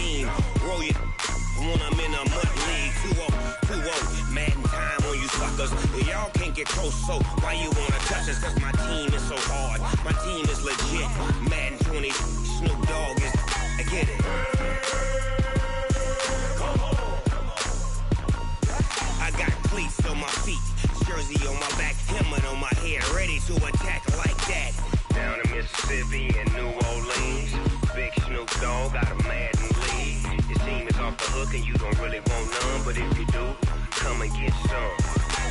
scheme. Roll it when I'm in a mud league. 2-0, Madden time on you suckers. Y'all can't get close, so why you wanna touch us? Cause my team is so hard. My team is legit. Madden 20, Snoop Dogg is. I get it. I got cleats on my feet, jersey on my back, helmet on my head, ready to attack like that. Down in Mississippi and New Orleans, big Snoop Dogg got a Madden league. Your team is off the hook and you don't really want none, but if you do, come and get some.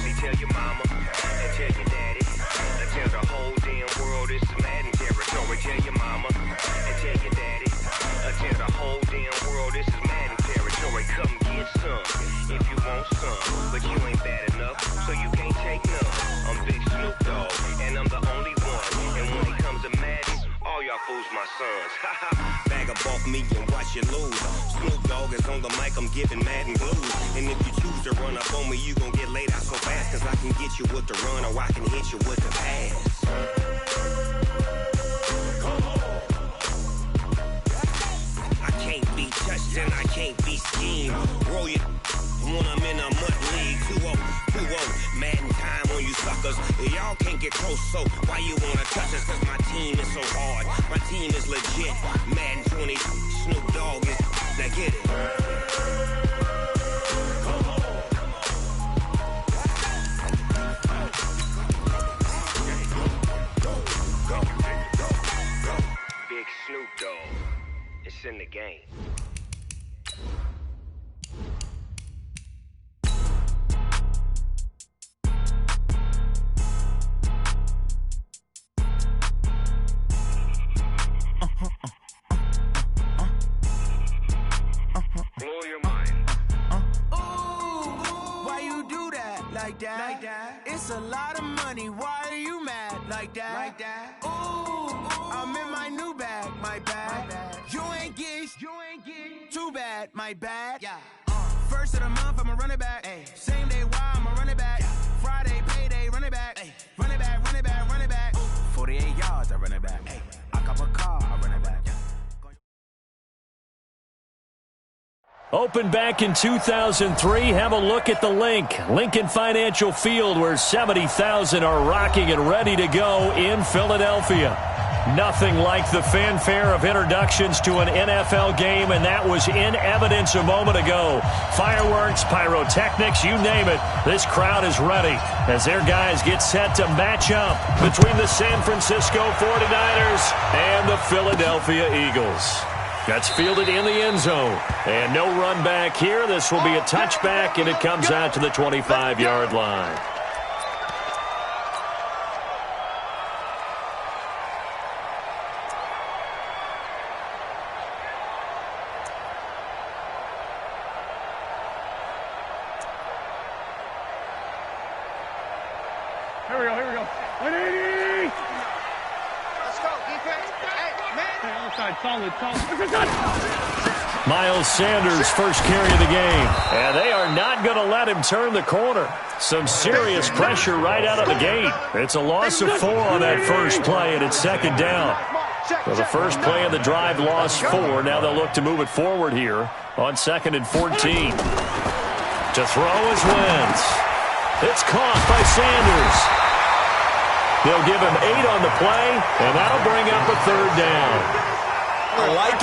See, tell your mama and tell your daddy, and tell the whole damn world it's Madden territory. Tell your mama and tell your daddy, and tell the whole damn world this is Madden territory. Come get some if you want some, but you ain't bad enough, so you can't take none. I'm Big Snoop Dogg, and I'm the only one. And when it comes to Madden, all y'all fools my sons. Bag a bulk me and watch you lose. Snoop Dogg is on the mic, I'm giving Madden blues. And if you choose to run up on me, you gon' get laid out so fast. Cause I can get you with the run or I can hit you with the pass. I can't be touched and I can't be schemed. Roll it when I'm in a mud league. 2-0, Madden time on you suckers. Y'all can't get close, so why you wanna touch us? Cause my team is so hard. My team is legit. Madden 20, Snoop Dogg is. Now get it. Big Snoop Dogg. It's in the game. Blow your mind. Ooh, why you do that? Like that? It's a lot of money. Why are you mad? Like that? Ooh, I'm in my new bag. My bad. You ain't get too bad. My bad. Yeah. First of the month, I'ma run it back. Ay. Same day, why I'ma run it back. Yeah. Friday, payday, run it back. Ay. Run it back, run it back, run it back. 48 yards, I run it back. Ay. I cop a car, I run it back. Opened back in 2003. Have a look at the link. Lincoln Financial Field, where 70,000 are rocking and ready to go in Philadelphia. Nothing like the fanfare of introductions to an NFL game, and that was in evidence a moment ago. Fireworks, pyrotechnics, you name it. This crowd is ready as their guys get set to match up between the San Francisco 49ers and the Philadelphia Eagles. That's fielded in the end zone. And no run back here. This will be a touchback, and it comes out to the 25-yard line. Here we go. 180! Let's go, defense. Hey, man. Hey, outside, solid. Miles Sanders, first carry of the game. And they are not going to let him turn the corner. Some serious pressure right out of the gate. It's a loss of 4 on that first play, and it's second down. So the first play of the drive lost 4. Now they'll look to move it forward here on 2nd and 14. To throw is Wentz. It's caught by Sanders. They'll give him 8 on the play, and that'll bring up a 3rd down. I like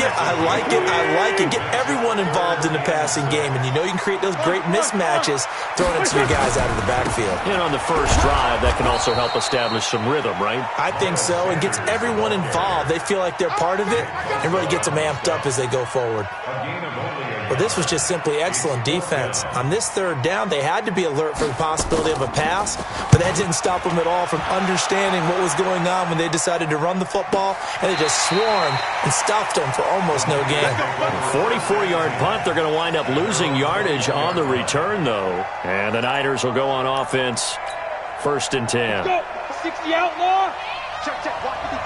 it. Get everyone involved in the passing game, and you know you can create those great mismatches throwing it to your guys out of the backfield. And on the first drive, that can also help establish some rhythm, right? I think so. It gets everyone involved. They feel like they're part of it and really gets them amped up as they go forward. Well, this was just simply excellent defense. On this 3rd down, they had to be alert for the possibility of a pass, but that didn't stop them at all from understanding what was going on when they decided to run the football, and they just swarmed and stuffed them for almost no gain. 44-yard punt. They're going to wind up losing yardage on the return, though. And the Niners will go on offense. 1st and 10. 60 outlaw. Check. Watch 54.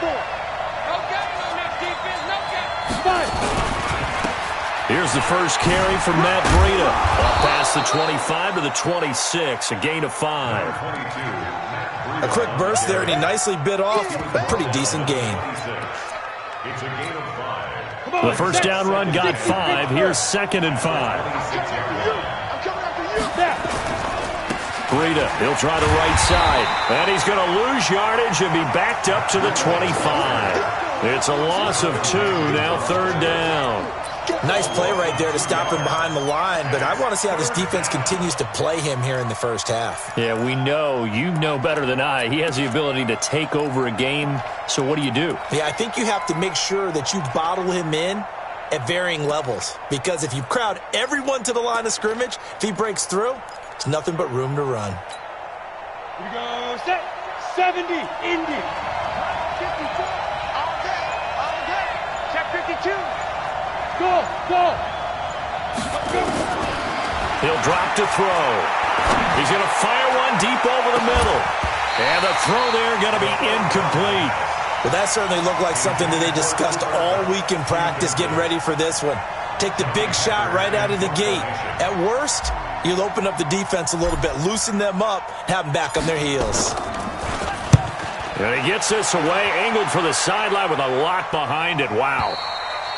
No gap on that defense. No gap. Here's the first carry from Matt Breida. Up past the 25 to the 26, a gain of 5. A quick burst there, and he nicely bit off a pretty decent gain. It's a gain of 5. The first down run got 5. Here's 2nd and 5. Breida, he'll try the right side. And he's going to lose yardage and be backed up to the 25. It's a loss of 2, now 3rd down. Nice play right there to stop him behind the line, but I want to see how this defense continues to play him here in the first half. Yeah, we know. You know better than I. He has the ability to take over a game, so what do you do? Yeah, I think you have to make sure that you bottle him in at varying levels, because if you crowd everyone to the line of scrimmage, if he breaks through, it's nothing but room to run. Here we go, set, 70, Indy. 54, all day, check 52. Go. He'll drop to throw. He's going to fire one deep over the middle. And the throw there going to be incomplete. Well, that certainly looked like something that they discussed all week in practice getting ready for this one. Take the big shot right out of the gate. At worst, you'll open up the defense a little bit, loosen them up, have them back on their heels. And he gets this away, angled for the sideline with a lot behind it. Wow.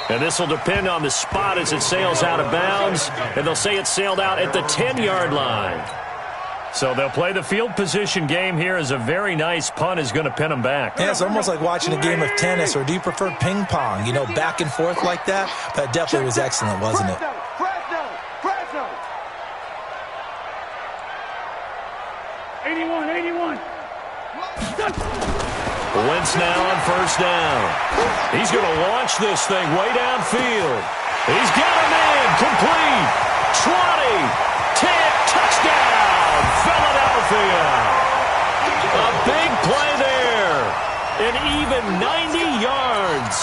And this will depend on the spot as it sails out of bounds. And they'll say it sailed out at the 10-yard line. So they'll play the field position game here as a very nice punt is going to pin them back. Yeah, it's almost like watching a game of tennis, or do you prefer ping pong? You know, back and forth like that? That definitely was excellent, wasn't it? Fresno. 81. Wentz now on first down. He's going to launch this thing way downfield. He's got him in. Complete. 20. 10. Touchdown. Philadelphia. A big play there. An even 90 yards.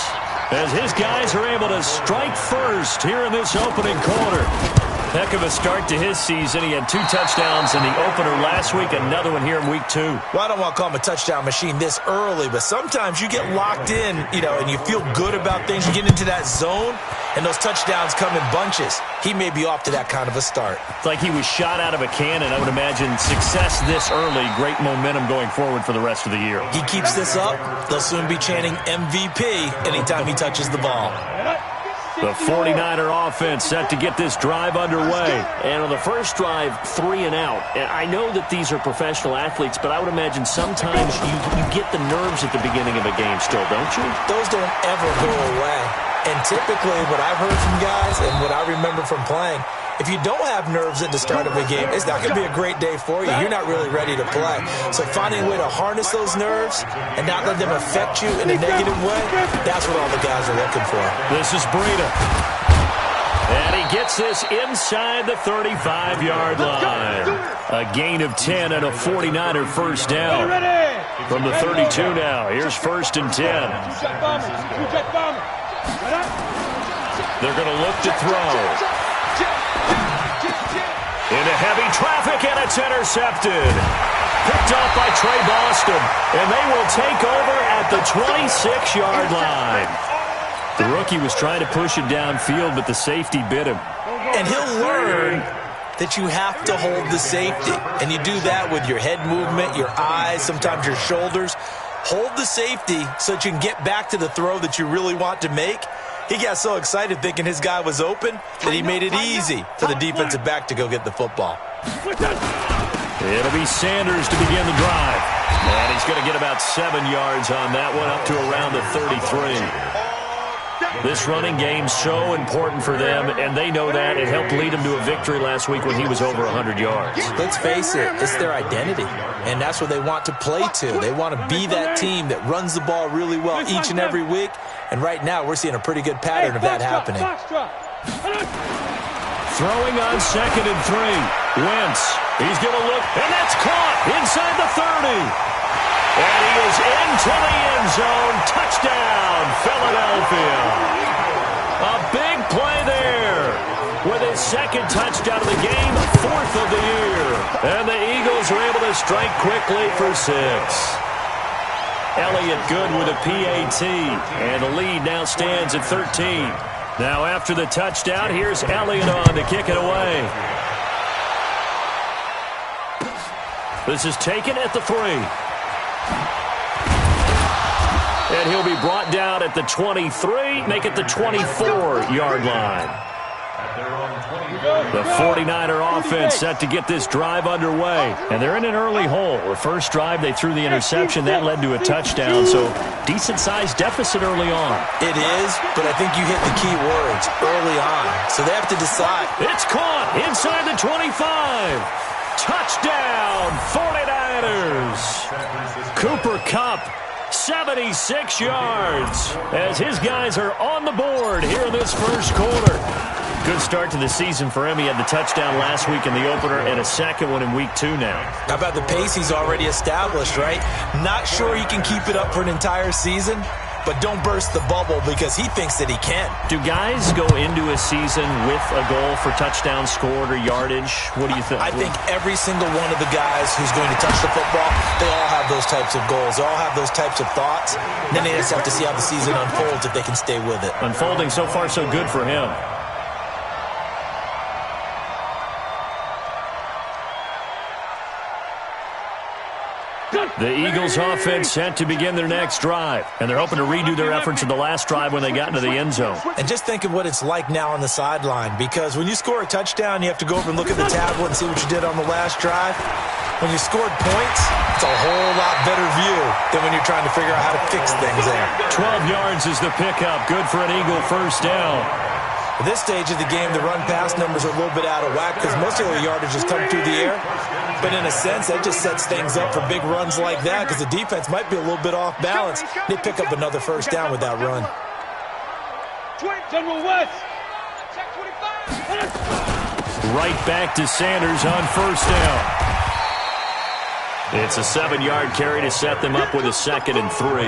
As his guys are able to strike first here in this opening quarter. Heck of a start to his season. He had 2 touchdowns in the opener last week, another one here in week 2. Well, I don't want to call him a touchdown machine this early, but sometimes you get locked in, and you feel good about things. You get into that zone, and those touchdowns come in bunches. He may be off to that kind of a start. It's like he was shot out of a cannon. I would imagine success this early, great momentum going forward for the rest of the year. He keeps this up, they'll soon be chanting MVP anytime he touches the ball. The 49er offense set to get this drive underway. And on the first drive, 3 and out. And I know that these are professional athletes, but I would imagine sometimes you get the nerves at the beginning of a game still, don't you? Those don't ever go away. And typically what I've heard from guys and what I remember from playing, if you don't have nerves at the start of a game, it's not going to be a great day for you. You're not really ready to play. So finding a way to harness those nerves and not let them affect you in a negative way, that's what all the guys are looking for. This is Breida. And he gets this inside the 35-yard line. A gain of 10 and a 49er first down. From the 32 now, here's 1st and 10. They're going to look to throw. Into heavy traffic, and it's intercepted. Picked off by Trey Boston, and they will take over at the 26-yard line. The rookie was trying to push it downfield, but the safety bit him. And he'll learn that you have to hold the safety. And you do that with your head movement, your eyes, sometimes your shoulders. Hold the safety so that you can get back to the throw that you really want to make. He got so excited thinking his guy was open that he made it easy for the defensive back to go get the football. It'll be Sanders to begin the drive. And he's going to get about 7 yards on that one, up to around the 33. This running game's so important for them, and they know that. It helped lead them to a victory last week when he was over 100 yards. Let's face it, it's their identity, and that's what they want to play to. They want to be that team that runs the ball really well each and every week, and right now we're seeing a pretty good pattern of that happening. Throwing on 2nd and 3. Wentz, he's going to look, and that's caught inside the 30. And he is into the end zone. Touchdown, Philadelphia. A big play there with his 2nd touchdown of the game, 4th of the year. And the Eagles are able to strike quickly for 6. Elliott good with a PAT, and the lead now stands at 13. Now after the touchdown, here's Elliott on to kick it away. This is taken at the 3. And he'll be brought down at the 23, make it the 24-yard line. The 49er offense set to get this drive underway. And they're in an early hole. The first drive, they threw the interception. That led to a touchdown. So decent-sized deficit early on. It is, but I think you hit the key words, early on. So they have to decide. It's caught inside the 25. Touchdown, 49ers. Cooper Kupp, 76 yards, as his guys are on the board here in this first quarter. Good start to the season for him. He had the touchdown last week in the opener and a second one in week 2 now. How about the pace he's already established, right? Not sure he can keep it up for an entire season, but don't burst the bubble because he thinks that he can. Do guys go into a season with a goal for touchdown scored or yardage? What do you think? I think every single one of the guys who's going to touch the football, they all have those types of goals. They all have those types of thoughts. And then they just have to see how the season unfolds if they can stay with it. Unfolding so far so good for him. The Eagles offense set to begin their next drive, and they're hoping to redo their efforts in the last drive when they got into the end zone. And just think of what it's like now on the sideline, because when you score a touchdown, you have to go over and look at the tablet and see what you did on the last drive. When you scored points, it's a whole lot better view than when you're trying to figure out how to fix things there. 12 yards is the pickup. Good for an Eagle first down. At this stage of the game, the run-pass numbers are a little bit out of whack because most of the yardage has come through the air. But in a sense, that just sets things up for big runs like that because the defense might be a little bit off balance. They pick up another first down with that run. General West. Right back to Sanders on first down. It's a 7-yard carry to set them up with a 2nd and 3.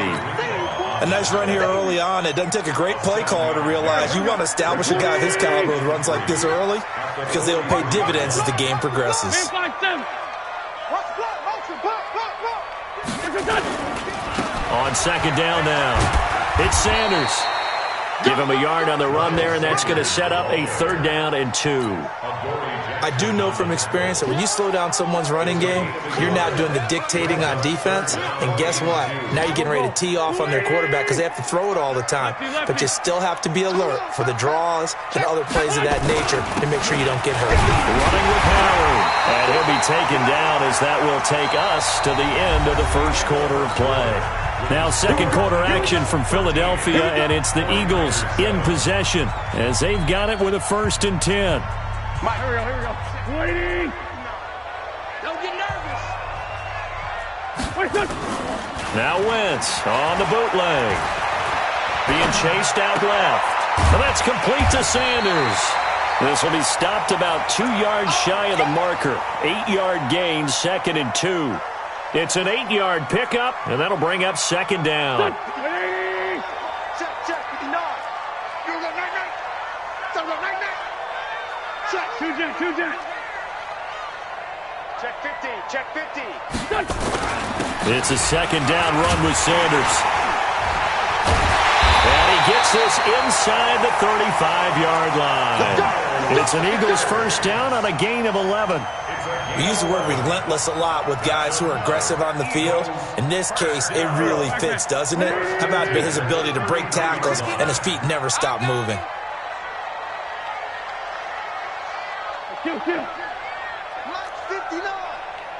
A nice run here early on. It doesn't take a great play caller to realize you want to establish a guy of his caliber with runs like this early because they will pay dividends as the game progresses. On 2nd down now, it's Sanders. Give him a yard on the run there, and that's going to set up a 3rd down and 2. I do know from experience that when you slow down someone's running game, you're now doing the dictating on defense. And guess what? Now you're getting ready to tee off on their quarterback because they have to throw it all the time. But you still have to be alert for the draws and other plays of that nature to make sure you don't get hurt. Running with Howard. And he'll be taken down as that will take us to the end of the first quarter of play. Now second quarter action from Philadelphia, and it's the Eagles in possession as they've got it with a 1st and 10. Mike, here we go. Waiting. Don't get nervous. Now Wentz on the bootleg. Being chased out left. And that's complete to Sanders. This will be stopped about 2 yards shy of the marker. 8-yard gain, 2nd and 2. It's an 8-yard pickup, and that'll bring up 2nd down. Check, 59. You go, 9-9. So go, 9-9. Check. 2 jet. Check 50. It's a 2nd down run with Sanders. And he gets this inside the 35-yard line. It's an Eagles first down on a gain of 11. We use the word relentless a lot with guys who are aggressive on the field. In this case, it really fits, doesn't it? How about his ability to break tackles and his feet never stop moving?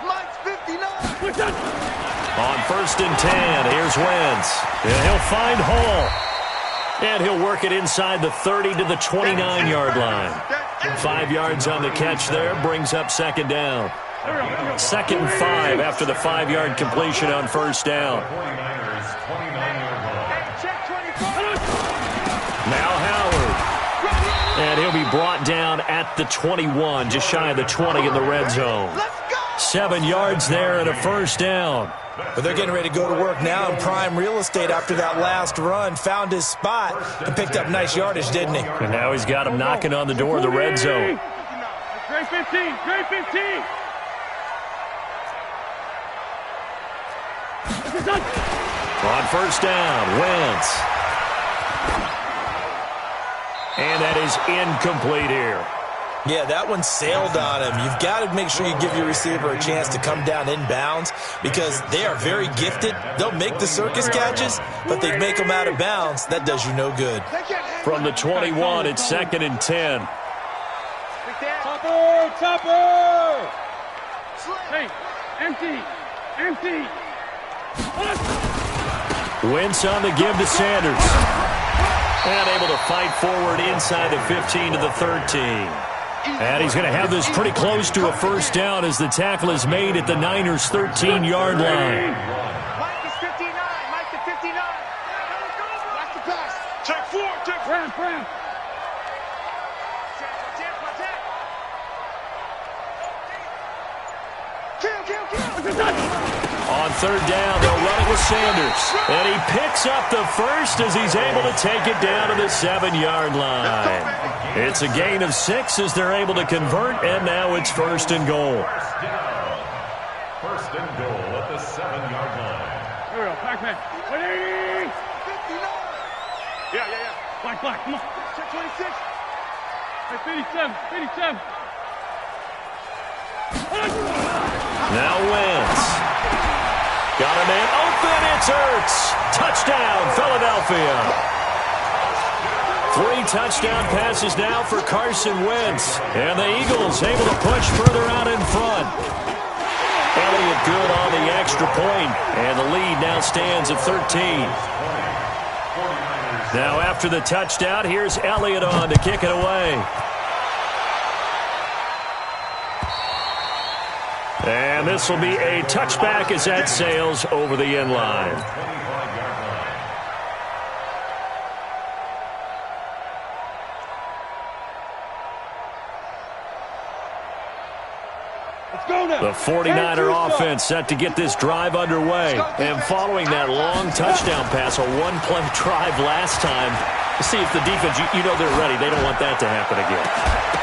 Mike's 59. On 1st and 10, here's Wentz. And he'll find Hall. And he'll work it inside the 30 to the 29-yard line. 5 yards on the catch there, brings up 2nd down. 2nd and 5 after the 5-yard completion on first down. Now Howard. And he'll be brought down at the 21, just shy of the 20 in the red zone. 7 yards there and a first down. But they're getting ready to go to work now in prime real estate after that last run. Found his spot and picked up nice yardage, didn't he? And now he's got him knocking on the door of the red zone. Great 15. On first down, Wentz. And that is incomplete here. Yeah, that one sailed on him. You've got to make sure you give your receiver a chance to come down inbounds because they are very gifted. They'll make the circus catches, but they make them out of bounds. That does you no good. From the 21, it's 2nd and 10. Chopper! Hey, empty! Wentz on the give to Sanders. And able to fight forward inside the 15 to the 13. And he's going to have this pretty close to a first down as the tackle is made at the Niners' 13-yard line. Mike is 59. Mike to 59. Watch the pass. Check 4. Check 4. Ram. On 3rd down, they'll run it with Sanders. And he picks up the first as he's able to take it down to the 7-yard line. It's a gain of 6 as they're able to convert, and now it's 1st and goal. First and goal at the 7-yard line. Here we go. Back. Ready? 59. Yeah. Black, come on. Check 26. Hey, 57. Now Wentz. Got a man open. It's Ertz. Touchdown, Philadelphia. 3 touchdown passes now for Carson Wentz. And the Eagles able to push further out in front. Elliott good on the extra point. And the lead now stands at 13. Now after the touchdown, here's Elliott on to kick it away. And this will be a touchback as that sails over the end line. The 49er offense set to get this drive underway. And following that long touchdown pass, a one-play drive last time, to see if the defense, you know they're ready. They don't want that to happen again.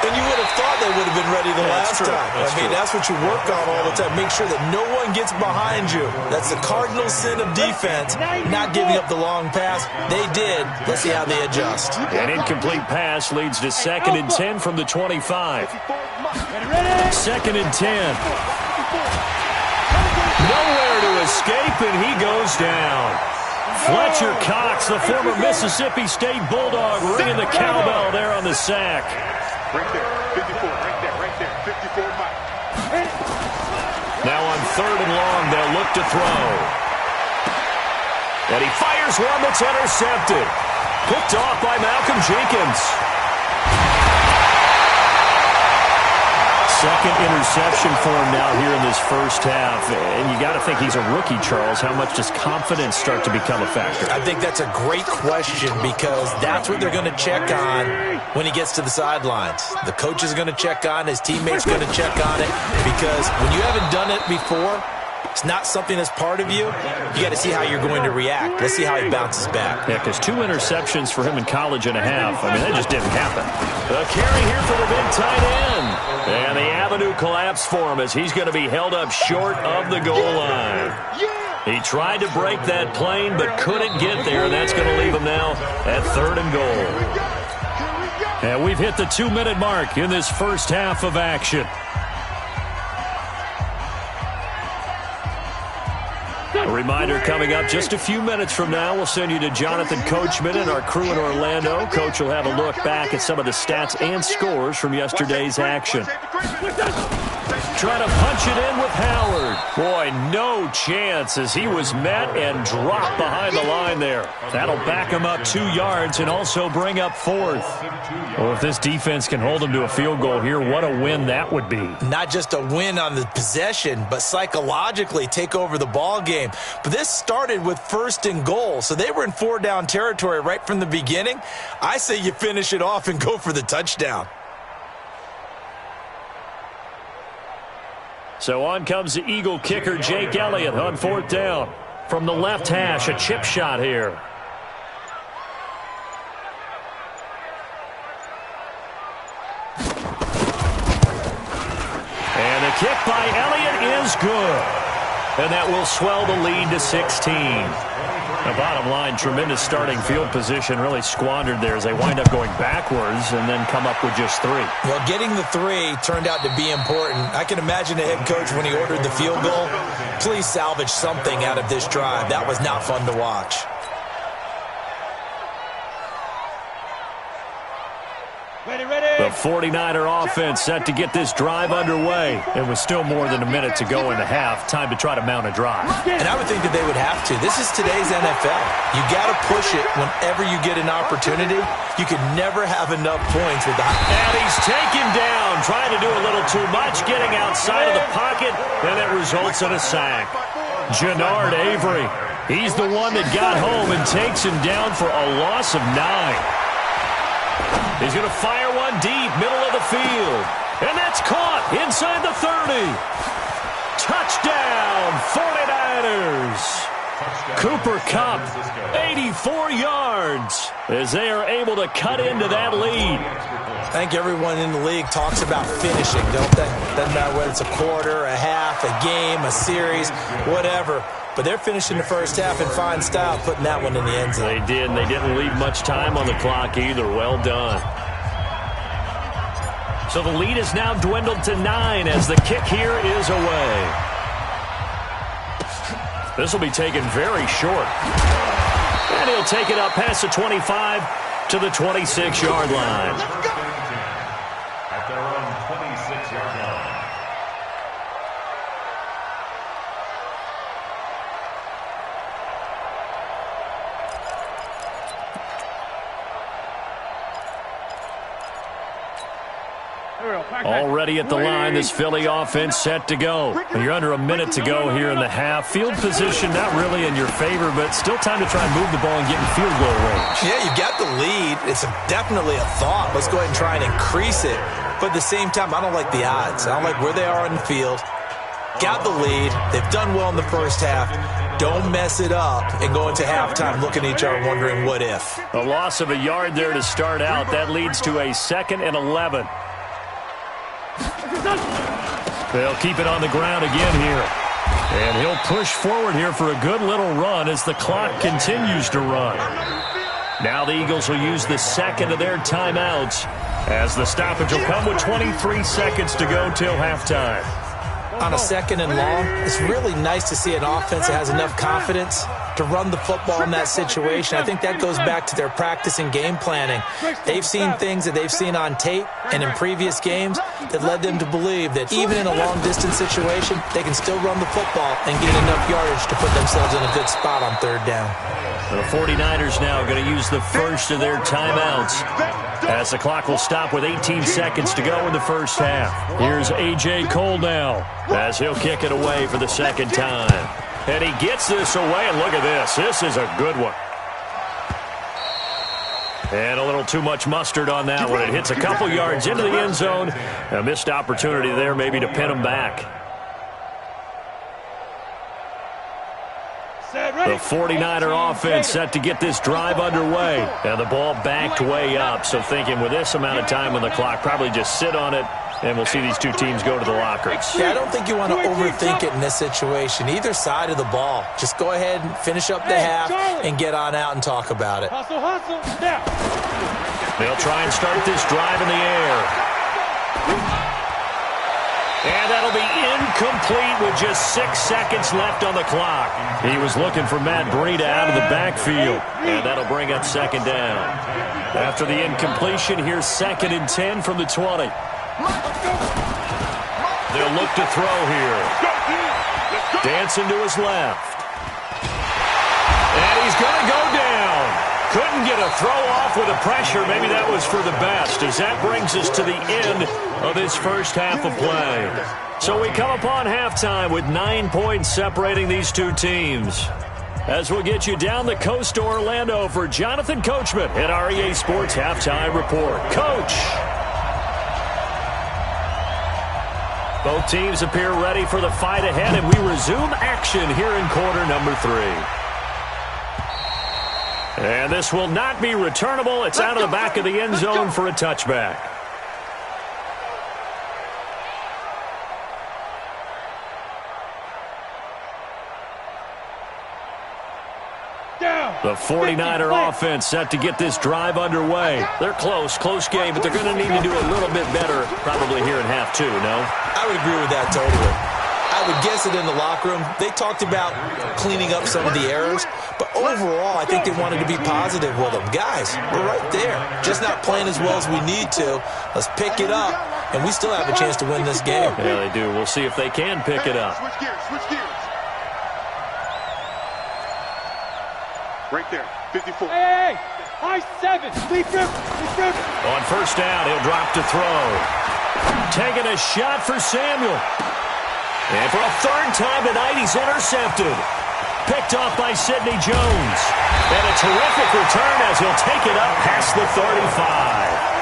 And you would have thought they would have been ready the last time. That's what you work on all the time. Make sure that no one gets behind you. That's the cardinal sin of defense, not giving up the long pass. They did. Let's see how they adjust. An incomplete pass leads to 2nd and 10 from the 25. 2nd and 10. Nowhere to escape, and he goes down. Fletcher Cox, the former Mississippi State Bulldog, ringing the cowbell there on the sack. Right there. 54. Right there. 54 Mike. Now on 3rd and long, they'll look to throw. And he fires one that's intercepted. Picked off by Malcolm Jenkins. 2nd interception for him now here in this first half. And you got to think he's a rookie, Charles. How much does confidence start to become a factor? I think that's a great question because that's what they're going to check on when he gets to the sidelines. The coach is going to check on, his teammates going to check on it because when you haven't done it before, it's not something that's part of you. You got to see how you're going to react. Let's see how he bounces back. Yeah, because 2 interceptions for him in college and a half. I mean, that just didn't happen. The carry here for the big tight end. And the avenue collapsed for him as he's going to be held up short of the goal line. He tried to break that plane but couldn't get there. That's going to leave him now at 3rd and goal. And we've hit the 2-minute mark in this first half of action. A reminder coming up just a few minutes from now, we'll send you to Jonathan Coachman and our crew in Orlando. Coach will have a look back at some of the stats and scores from yesterday's action. Trying to punch it in with Howard. Boy, no chance as he was met and dropped behind the line there. That'll back him up 2 yards and also bring up 4th. Well, if this defense can hold him to a field goal here, what a win that would be. Not just a win on the possession, but psychologically take over the ball game. But this started with 1st and goal, so they were in 4-down territory right from the beginning. I say you finish it off and go for the touchdown. So on comes the Eagle kicker, Jake Elliott, on 4th down. From the left hash, a chip shot here. And the kick by Elliott is good. And that will swell the lead to 16. The bottom line, tremendous starting field position, really squandered there as they wind up going backwards and then come up with just 3. Well, getting the 3 turned out to be important. I can imagine the head coach when he ordered the field goal. Please salvage something out of this drive. That was not fun to watch. The 49er offense set to get this drive underway. It was still more than a minute to go in the half. Time to try to mount a drive. And I would think that they would have to. This is today's NFL. You got to push it whenever you get an opportunity. You can never have enough points with that. And he's taken down, trying to do a little too much, getting outside of the pocket, and it results in a sack. Jannard Avery, he's the one that got home and takes him down for a loss of 9. He's going to fire one deep, middle of the field. And that's caught inside the 30. Touchdown, 49ers. Cooper Kupp, 84 yards, as they are able to cut into that lead. I think everyone in the league talks about finishing, don't they? Doesn't matter whether it's a quarter, a half, a game, a series, whatever. But they're finishing the first half in fine style, putting that one in the end zone. They did, and they didn't leave much time on the clock either. Well done. So the lead is now dwindled to 9 as the kick here is away. This will be taken very short. And he'll take it up past the 25 to the 26-yard line. At their own 26-yard line. Already at the line, this Philly offense set to go. You're under a minute to go here in the half. Field position not really in your favor, but still time to try and move the ball and get in field goal range. Yeah, you got the lead. It's definitely a thought. Let's go ahead and try and increase it. But at the same time, I don't like the odds. I don't like where they are on the field. Got the lead. They've done well in the first half. Don't mess it up and go into halftime looking at each other wondering what if. A loss of a yard there to start out. That leads to a 2nd and 11. They'll keep it on the ground again here. And he'll push forward here for a good little run as the clock continues to run. Now the Eagles will use the 2nd of their timeouts as the stoppage will come with 23 seconds to go till halftime. On a 2nd and long, it's really nice to see an offense that has enough confidence to run the football in that situation. I think that goes back to their practice and game planning. They've seen things that they've seen on tape and in previous games that led them to believe that even in a long-distance situation, they can still run the football and get enough yardage to put themselves in a good spot on 3rd down. The 49ers now going to use the first of their timeouts as the clock will stop with 18 seconds to go in the first half. Here's A.J. Cole now as he'll kick it away for the 2nd time. And he gets this away, and look at this. This is a good one. And a little too much mustard on that one. It hits a couple yards into the end zone. A missed opportunity there maybe to pin him back. The 49er offense set to get this drive underway. And the ball backed way up. So thinking with this amount of time on the clock, probably just sit on it, and we'll see these two teams go to the lockers. Yeah, I don't think you want to overthink it in this situation. Either side of the ball. Just go ahead and finish up the half and get on out and talk about it. They'll try and start this drive in the air. And that'll be incomplete with just 6 seconds left on the clock. He was looking for Matt Breida out of the backfield. And that'll bring up 2nd down. After the incompletion, here's 2nd and 10 from the 20. They'll look to throw here. Dancing to his left. And he's going to go down. Couldn't get a throw off with the pressure. Maybe that was for the best, as that brings us to the end of this first half of play. So we come upon halftime with 9 points separating these two teams. As we'll get you down the coast to Orlando for Jonathan Coachman at REA Sports Halftime Report. Coach! Both teams appear ready for the fight ahead, and we resume action here in quarter number 3. And this will not be returnable. It's out of the back of the end zone for a touchback. Down. The 49er offense set to get this drive underway. They're close game, but they're going to need to do a little bit better probably here in half two, no? I would agree with that totally. I would guess it in the locker room. They talked about cleaning up some of the errors, but overall, I think they wanted to be positive with them. Guys, we're right there. Just not playing as well as we need to. Let's pick it up, and we still have a chance to win this game. Yeah, they do. We'll see if they can pick it up. Switch gears. Right there, 54. Hey, high 7. Leave him. On first down, he'll drop to throw. Taking a shot for Samuel. And for a third time tonight, he's intercepted. Picked off by Sidney Jones. And a terrific return as he'll take it up past the 35.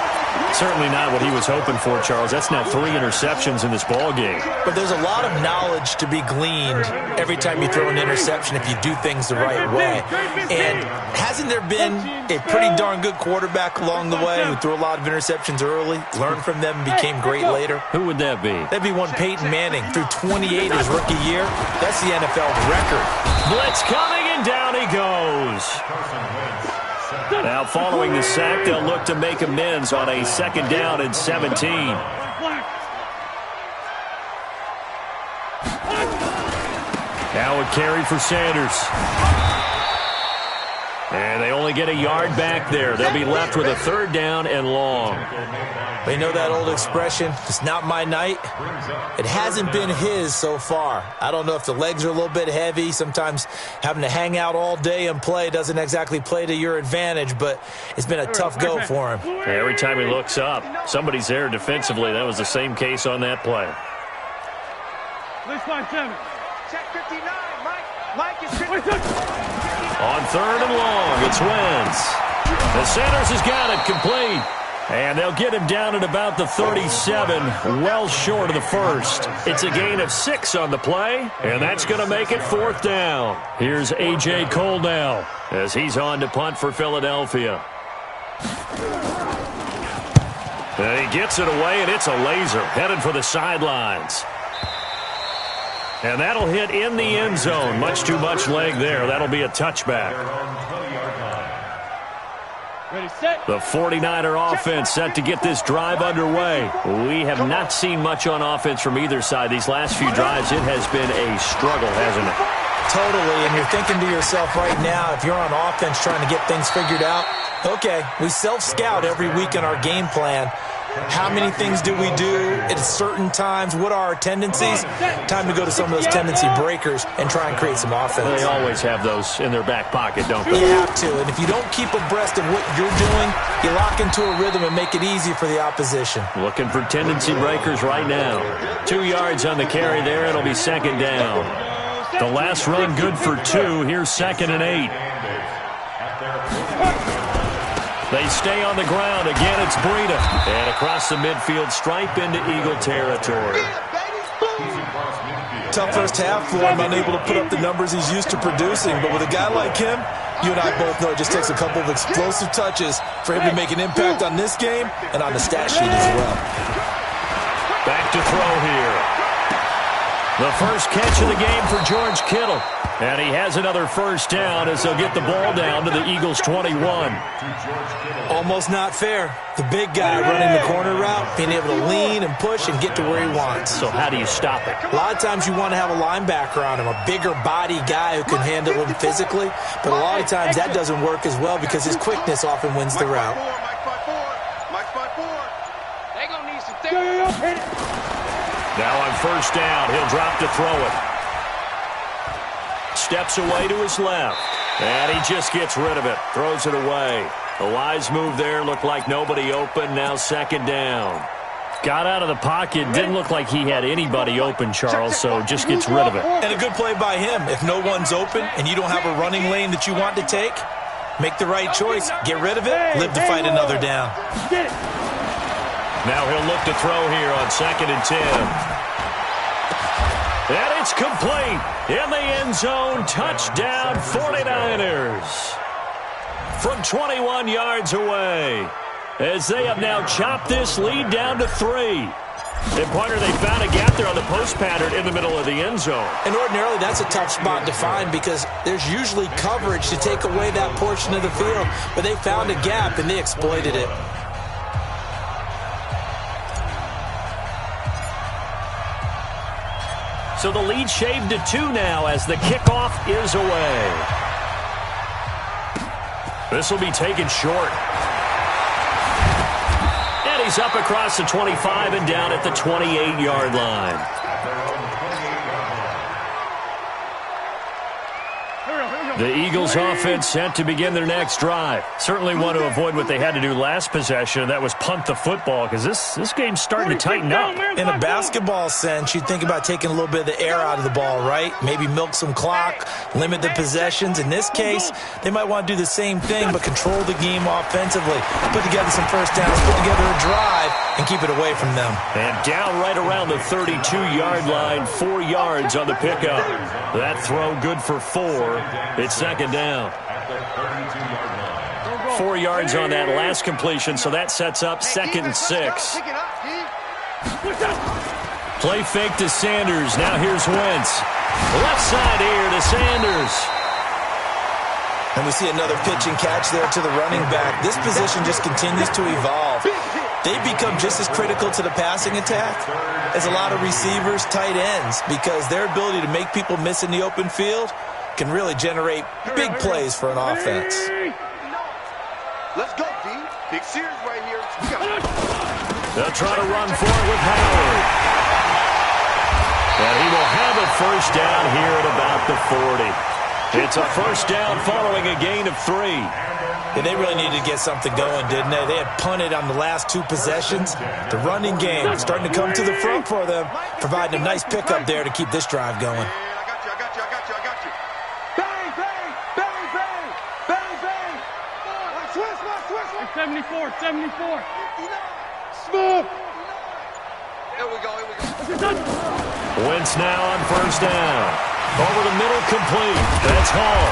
Certainly not what he was hoping for, Charles. That's now 3 interceptions in this ball game. But there's a lot of knowledge to be gleaned every time you throw an interception if you do things the right way. And hasn't there been a pretty darn good quarterback along the way who threw a lot of interceptions early, learned from them, and became great later? Who would that be? That'd be one Peyton Manning. Threw 28 his rookie year. That's the NFL record. Blitz coming, and down he goes. Now, following the sack, they'll look to make amends on a 2nd down and 17. Now a carry for Sanders. And they only get a yard back there. They'll be left with a 3rd down and long. They know that old expression, it's not my night. It hasn't been his so far. I don't know if the legs are a little bit heavy. Sometimes having to hang out all day and play doesn't exactly play to your advantage, but it's been a tough go for him. Every time he looks up, somebody's there defensively. That was the same case on that play. Check 59, Mike is 59. On 3rd and long, it's Wentz. The Sanders has got it complete. And they'll get him down at about the 37, well short of the first. It's a gain of 6 on the play, and that's going to make it 4th down. Here's A.J. Cole now as he's on to punt for Philadelphia. And he gets it away, and it's a laser headed for the sidelines. And that'll hit in the end zone. Much too much leg there. That'll be a touchback. The 49er offense set to get this drive underway. We have not seen much on offense from either side. These last few drives, it has been a struggle, hasn't it? Totally, and you're thinking to yourself right now, if you're on offense trying to get things figured out, okay, we self-scout every week in our game plan. How many things do we do at certain times? What are our tendencies? Time to go to some of those tendency breakers and try and create some offense. They always have those in their back pocket, don't they? You have to, and if you don't keep abreast of what you're doing, you lock into a rhythm and make it easy for the opposition. Looking for tendency breakers right now. 2 yards on the carry there. It'll be 2nd down. The last run good for 2. Here's 2nd and 8. They stay on the ground. Again, it's Breida. And across the midfield stripe into Eagle territory. Tough first half for him, unable to put up the numbers he's used to producing. But with a guy like him, you and I both know it just takes a couple of explosive touches for him to make an impact on this game and on the stat sheet as well. Back to throw here. The first catch of the game for George Kittle. And he has another 1st down as they'll get the ball down to the Eagles' 21. Almost not fair. The big guy running the corner route, being able to lean and push and get to where he wants. So how do you stop it? A lot of times you want to have a linebacker on him, a bigger body guy who can handle him physically. But a lot of times that doesn't work as well because his quickness often wins the route. Mike spot 4. They're going to need some things. Now on 1st down, he'll drop to throw it. Steps away to his left. And he just gets rid of it. Throws it away. A wise move there. Looked like nobody open. Now 2nd down. Got out of the pocket. Didn't look like he had anybody open, Charles, so just gets rid of it. And a good play by him. If no one's open and you don't have a running lane that you want to take, make the right choice. Get rid of it. Live to fight another down. Now he'll look to throw here on 2nd and 10. And it's complete. In the end zone, touchdown 49ers. From 21 yards away. As they have now chopped this lead down to 3. And, partner, they found a gap there on the post pattern in the middle of the end zone. And ordinarily, that's a tough spot to find because there's usually coverage to take away that portion of the field. But they found a gap, and they exploited it. So the lead shaved to 2 now as the kickoff is away. This will be taken short. And he's up across the 25 and down at the 28-yard line. The Eagles offense set to begin their next drive. Certainly want to avoid what they had to do last possession. That was punt the football because this game's starting to tighten up. In a basketball sense, you think about taking a little bit of the air out of the ball, right? Maybe milk some clock, limit the possessions. In this case, they might want to do the same thing but control the game offensively. Put together some first downs, put together a drive, and keep it away from them. And down right around the 32-yard line, 4 yards on the pickup. That throw good for 4. It's second down. 4 yards on that last completion, so that sets up 2nd and 6. Play fake to Sanders. Now here's Wentz. Left side here to Sanders. And we see another pitch and catch there to the running back. This position just continues to evolve. They've become just as critical to the passing attack as a lot of receivers, tight ends, because their ability to make people miss in the open field can really generate big plays for an offense. Let's go, D. Big series right here. They'll try to run forward with Howard. And he will have a first down here at about the 40. It's a first down following a gain of 3. Yeah, they really needed to get something going, didn't they? They had punted on the last 2 possessions. The running game starting to come to the front for them, providing a nice pickup there to keep this drive going. I got you. Bang, bang, bang, bang, bang, bang. Switch. 74. Smooth. Here we go. Wentz now on first down. Over the middle, complete. That's Hall.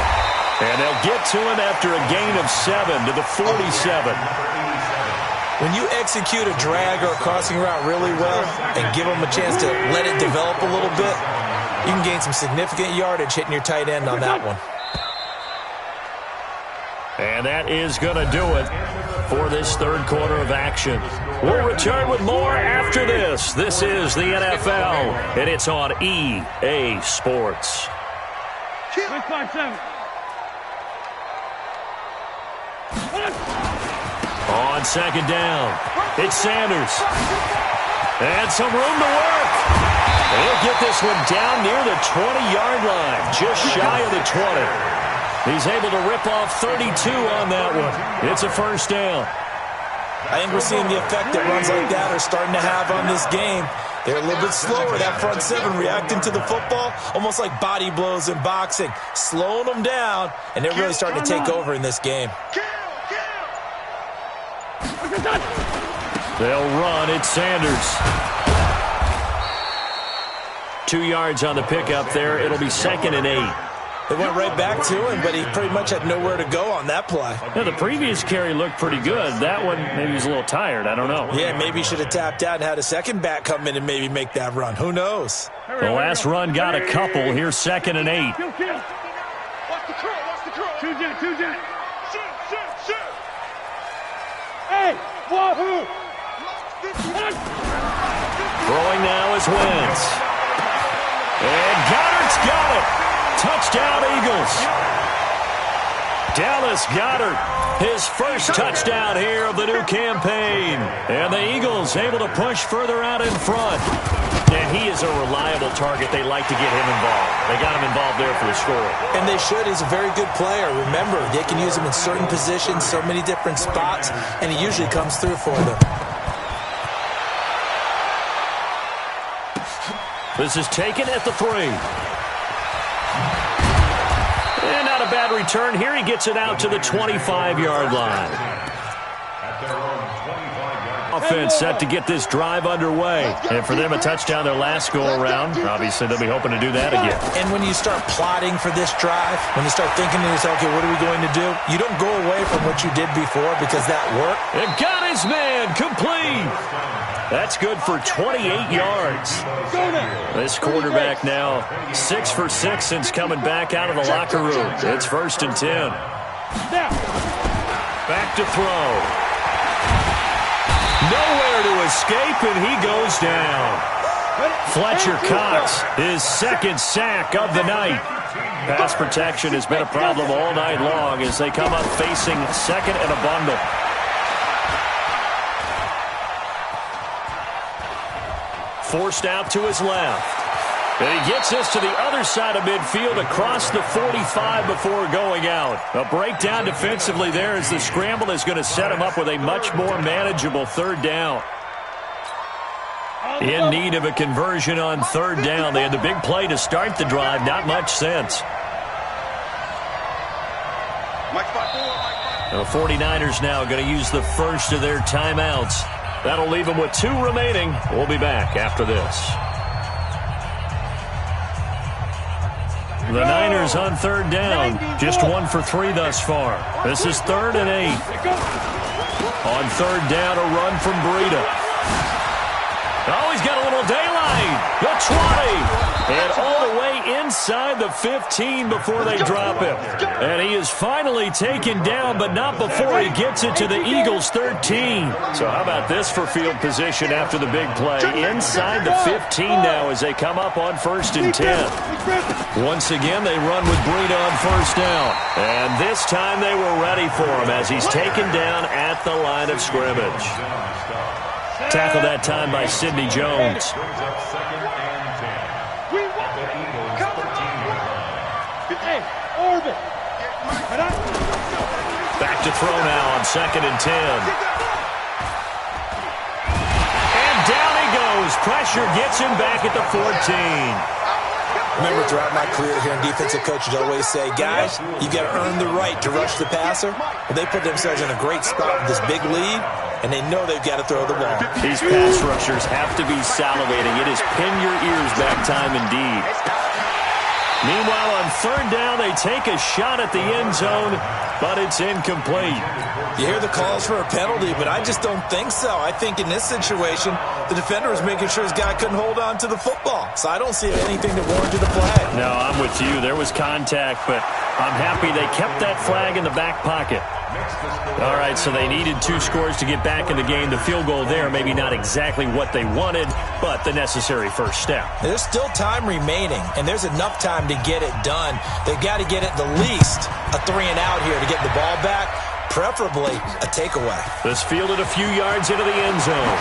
And they'll get to him after a gain of 7 to the 47. When you execute a drag or a crossing route really well and give them a chance to let it develop a little bit, you can gain some significant yardage hitting your tight end on that one. And that is going to do it for this third quarter of action. We'll return with more after this. This is the NFL, and it's on EA Sports. 5-7. On second down, it's Sanders. And some room to work. He'll get this one down near the 20-yard line, just shy of the 20. He's able to rip off 32 on that one. It's a first down. I think we're seeing the effect that runs like that are starting to have on this game. They're a little bit slower, that front 7, reacting to the football, almost like body blows in boxing, slowing them down, and they're really starting to take over in this game. They'll run. It's Sanders. 2 yards on the pickup there. It'll be 2nd and 8. They went right back to him, but he pretty much had nowhere to go on that play. Yeah, the previous carry looked pretty good. That one, maybe he's a little tired. I don't know. Yeah, maybe he should have tapped out and had a second back come in and maybe make that run. Who knows? The last run got a couple. Here's 2nd and 8. Watch the curl. Two jet. Shoot. Hey, wahoo! Throwing now is Wentz. And Goddard's got it. Touchdown, Eagles. Dallas Goedert, his first touchdown here of the new campaign. And the Eagles able to push further out in front. And he is a reliable target. They like to get him involved. They got him involved there for the score. And they should. He's a very good player. Remember, they can use him in certain positions, so many different spots, and he usually comes through for them. This is taken at the 3. And not a bad return here. He gets it out to the 25-yard line. Offense set to get this drive underway. And for them, a touchdown their last go-around. Obviously, they'll be hoping to do that again. And when you start plotting for this drive, when you start thinking to yourself, okay, what are we going to do? You don't go away from what you did before because that worked. And got his man complete. That's good for 28 yards. This quarterback now 6 for 6 since coming back out of the locker room. It's 1st and 10. Back to throw. Nowhere to escape, and he goes down. Fletcher Cox, his 2nd sack of the night. Pass protection has been a problem all night long as they come up facing 2nd and a bundle. Forced out to his left. And he gets this to the other side of midfield across the 45 before going out. A breakdown defensively there as the scramble is going to set him up with a much more manageable 3rd down. In need of a conversion on 3rd down. They had the big play to start the drive. Not much sense. The 49ers now going to use the first of their timeouts. That'll leave them with 2 remaining. We'll be back after this. The Niners on 3rd down. Just 1 for 3 thus far. This is 3rd and 8. On 3rd down, a run from Breida. Oh, he's got a little daylight. The 20. And all the way inside the 15 before they drop him. And he is finally taken down, but not before he gets it to the Eagles' 13. So how about this for field position after the big play? Inside the 15 now as they come up on 1st and 10. Once again, they run with Breida on 1st down. And this time they were ready for him as he's taken down at the line of scrimmage. Tackled that time by Sidney Jones. Back to throw now on 2nd and 10. And down he goes. Pressure gets him back at the 14. Remember, throughout my career here in defensive coaches, I always say, guys, you got to earn the right to rush the passer. Well, they put themselves in a great spot with this big lead, and they know they've got to throw the ball. These pass rushers have to be salivating. It is pin your ears back time indeed. Meanwhile, on 3rd down, they take a shot at the end zone, but it's incomplete. You hear the calls for a penalty, but I just don't think so. I think in this situation, the defender was making sure his guy couldn't hold on to the football. So I don't see anything that warranted a flag. No, I'm with you. There was contact, but I'm happy they kept that flag in the back pocket. All right, so they needed 2 scores to get back in the game. The field goal there, maybe not exactly what they wanted, but the necessary first step. There's still time remaining, and there's enough time to get it done. They've got to get at the least a 3 and out here to get the ball back, preferably a takeaway. This fielded a few yards into the end zone.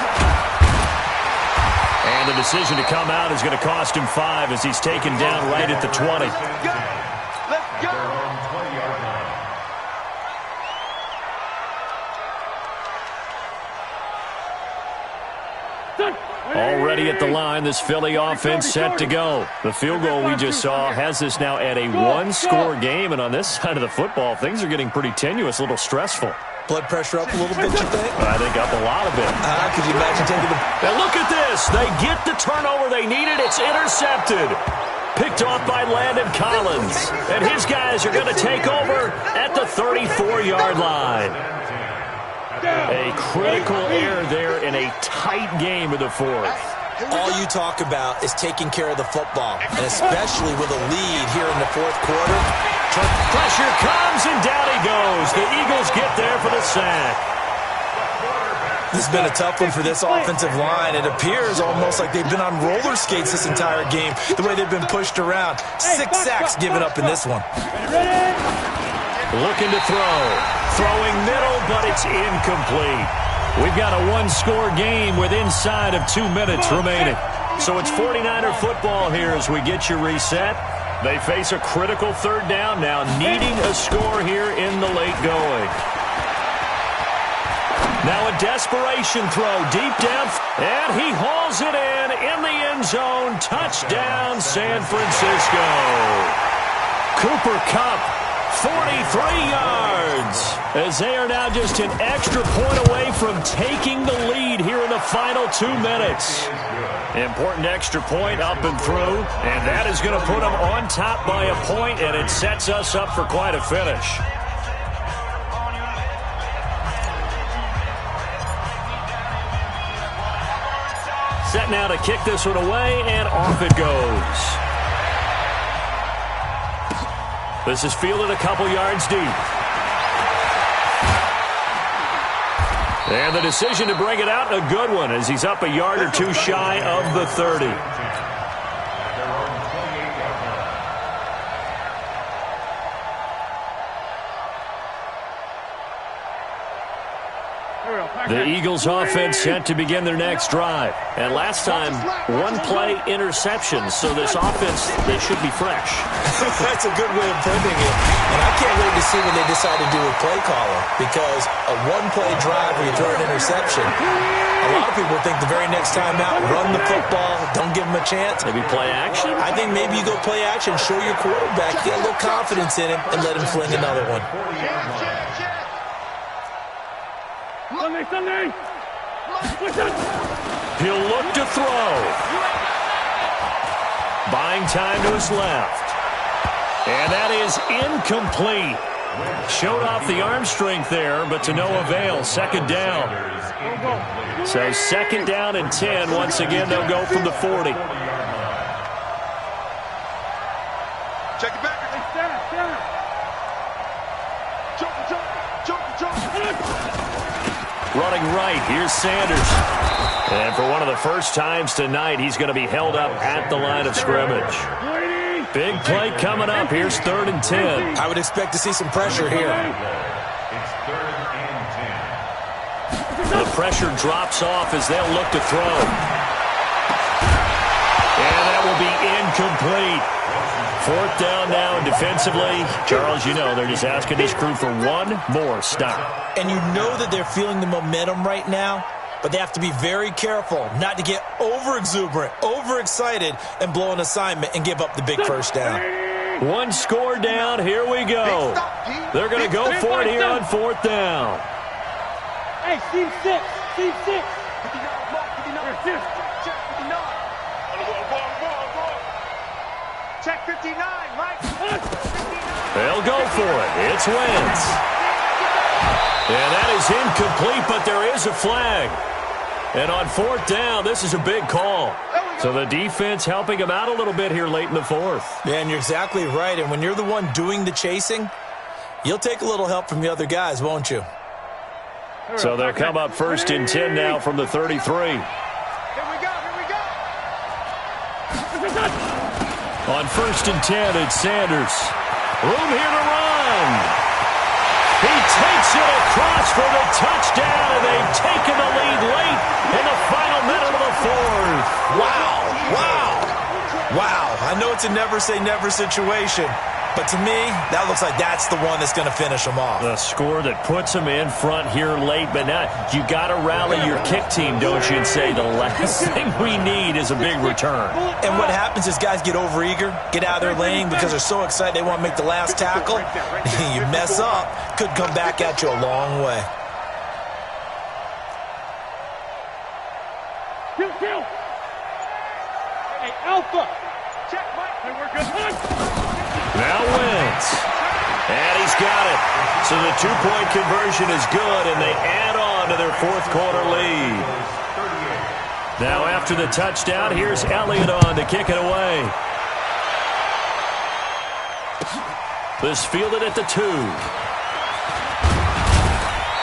And the decision to come out is going to cost him 5 as he's taken down right at the 20. Let's go. Already at the line, this Philly offense set to go. The field goal we just saw has this now at a 1-score game, and on this side of the football, things are getting pretty tenuous, a little stressful. Blood pressure up a little bit, you think? I think up a lot of it. Could you imagine taking the... And look at this. They get the turnover they needed. It's intercepted. Picked off by Landon Collins. And his guys are going to take over at the 34-yard line. A critical error there in a tight game of the 4th. All you talk about is taking care of the football, and especially with a lead here in the 4th quarter. Pressure comes, and down he goes. The Eagles get there for the sack. This has been a tough one for this offensive line. It appears almost like they've been on roller skates this entire game, the way they've been pushed around. 6 sacks given up in this one. Looking to throw. Throwing middle, but it's incomplete. We've got a 1-score game with inside of 2 minutes remaining. So it's 49er football here as we get you reset. They face a critical 3rd down now, needing a score here in the late going. Now a desperation throw deep down, and he hauls it in the end zone. Touchdown, San Francisco. Cooper Kupp, 43 yards, as they are now just an extra point away from taking the lead here in the final 2 minutes. Important extra point up and through, and that is going to put them on top by a point, and it sets us up for quite a finish. Set now to kick this one away, and off it goes. This is fielded a couple yards deep. And the decision to bring it out, a good one, as he's up a yard or two shy of the 30. The Eagles offense set to begin their next drive. And last time, one-play interception. So this offense, they should be fresh. That's a good way of putting it. And I can't wait to see what they decide to do with play calling. Because a one-play drive where you throw an interception, a lot of people think the very next time out, run the football, don't give them a chance. Maybe play action? I think maybe you go play action, show your quarterback, get a little confidence in him, and let him fling another one. Sunday. He'll look to throw. Buying time to his left. And that is incomplete. Showed off the arm strength there, but to no avail. Second down. So second down and 10. Once again, they'll go from the 40. Check it back. Running right, here's Sanders. And for one of the first times tonight, he's going to be held up at the line of scrimmage. Big play coming up. Here's 3rd and 10. I would expect to see some pressure here. It's 3rd and 10. The pressure drops off as they'll look to throw. And that will be incomplete. 4th down now, and defensively, Charles, you know, they're just asking this crew for one more stop. And you know that they're feeling the momentum right now, but they have to be very careful not to get over-exuberant, overexcited, and blow an assignment and give up the big first down. One score down, here we go. They're going to go for it here on 4th down. Hey, team 6. Check 59, right? They'll go for it. It's Wentz. And that is incomplete, but there is a flag. And on 4th down, this is a big call. So the defense helping him out a little bit here late in the 4th. Yeah, and you're exactly right. And when you're the one doing the chasing, you'll take a little help from the other guys, won't you? So they'll come up 1st and 10 now from the 33. Here we go. On 1st and 10, it's Sanders. Room here to run. He takes it across for the touchdown, and they've taken the lead late in the final minute of the 4th. Wow. I know it's a never-say-never situation, but to me, that looks like that's the one that's going to finish them off. The score that puts them in front here late, but now you got to rally your kick team, don't you, and say the last thing we need is a big return. And what happens is guys get overeager, get out of their lane because they're so excited they want to make the last tackle. You mess up, could come back at you a long way. Kill. Hey, Alpha. Check, Mike. Hey, we're good. Now Wentz. And he's got it. So the two-point conversion is good, and they add on to their 4th quarter lead. Now after the touchdown, here's Elliott on to kick it away. This fielded at the 2.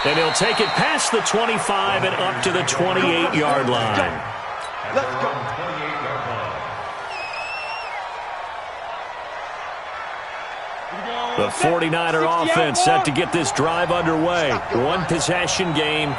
And he'll take it past the 25 and up to the 28-yard line. Let's go. The 49er offense set to get this drive underway. One possession game.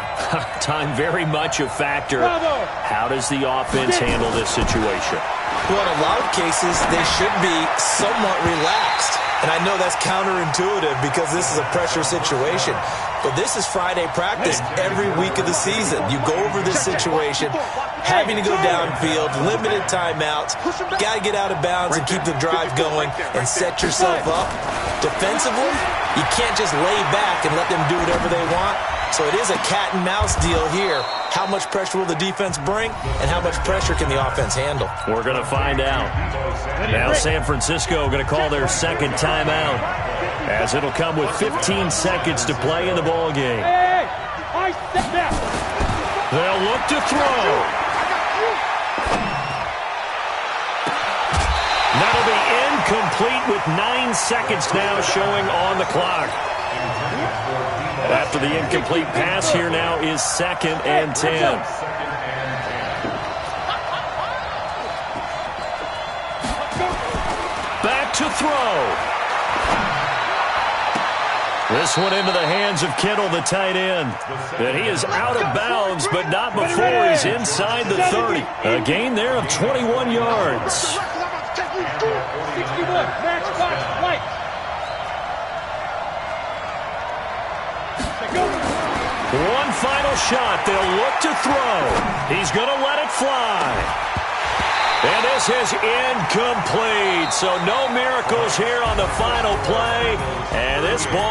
Time very much a factor. How does the offense handle this situation? Well, in a lot of cases, they should be somewhat relaxed. And I know that's counterintuitive because this is a pressure situation. But this is Friday practice every week of the season. You go over this situation, having to go downfield, limited timeouts, got to get out of bounds and keep the drive going and set yourself up. Defensively, you can't just lay back and let them do whatever they want. So it is a cat and mouse deal here. How much pressure will the defense bring, and how much pressure can the offense handle? We're going to find out. Now San Francisco going to call their second timeout, as it'll come with 15 seconds to play in the ball game. They'll look to throw. That'll be incomplete with 9 seconds now showing on the clock. After the incomplete pass, here now is 2nd and 10. Back to throw. This one into the hands of Kittle, the tight end. And he is out of bounds, but not before he's inside the 30. A gain there of 21 yards. 61, match box, right. One final shot. They'll look to throw. He's going to let it fly. And this is incomplete. So no miracles here on the final play. And this ball